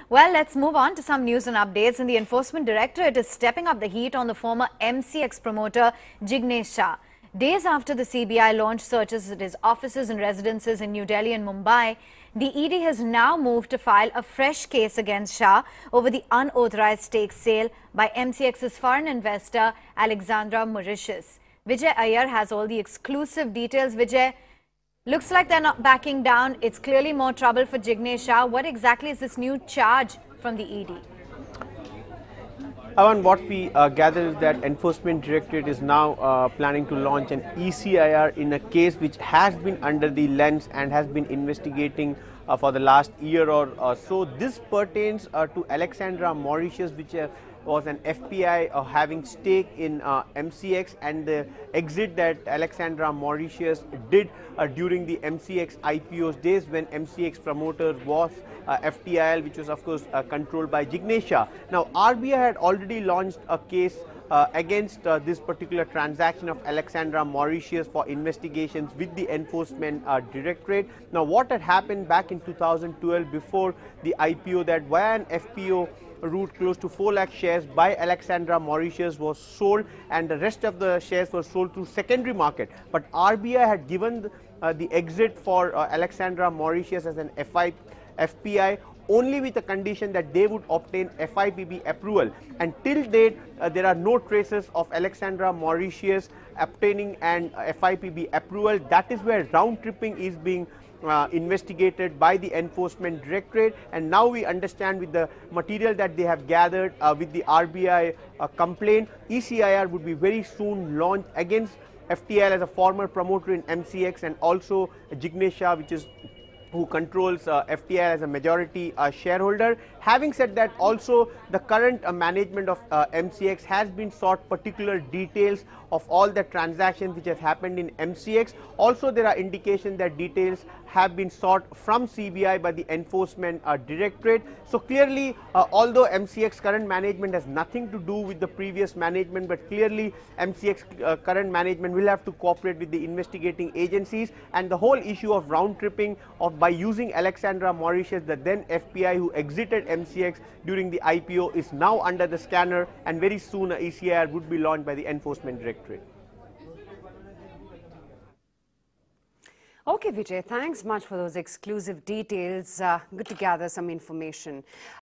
Well, let's move on to some news and updates. And the Enforcement Directorate is stepping up the heat on the former MCX promoter Jignesh Shah. Days after the CBI launched searches at his offices and residences in New Delhi and Mumbai, the ED has now moved to file a fresh case against Shah over the unauthorized stake sale by MCX's foreign investor Alexandra Mauritius. Vijay Iyer has all the exclusive details. Vijay, looks like they're not backing down. It's clearly more trouble for Jignesh Shah. What exactly is this new charge from the ED? Avan, what we gather is that Enforcement Directorate is now planning to launch an ECIR in a case which has been under the lens and has been investigating for the last year or so. This pertains to Alexandra Mauritius, which was an FPI having stake in MCX, and the exit that Alexandra Mauritius did during the MCX IPO's days when MCX promoter was FTIL, which was of course controlled by Jignesh Shah. Now RBI had already launched a case against this particular transaction of Alexandra Mauritius for investigations with the Enforcement Directorate. Now what had happened back in 2012 before the IPO, that via an FPO route close to 4 lakh shares by Alexandra Mauritius was sold, and the rest of the shares were sold through secondary market. But RBI had given the exit for Alexandra Mauritius as an FPI only with the condition that they would obtain FIPB approval, and till date there are no traces of Alexandra Mauritius obtaining an FIPB approval. That is where round tripping is being investigated by the Enforcement Directorate, and now we understand with the material that they have gathered with the RBI complaint, ECIR would be very soon launched against FTL as a former promoter in MCX, and also Jignesh Shah, who controls FTI as a majority shareholder. Having said that, also the current management of MCX has been sought particular details of all the transactions which have happened in MCX. Also there are indications that details have been sought from CBI by the Enforcement Directorate. So clearly, although MCX current management has nothing to do with the previous management, but clearly MCX current management will have to cooperate with the investigating agencies, and the whole issue of round tripping by using Alexandra Mauritius, the then FPI who exited MCX during the IPO, is now under the scanner, and very soon a ECIR would be launched by the Enforcement Directorate. Okay, Vijay, thanks much for those exclusive details. Good to gather some information.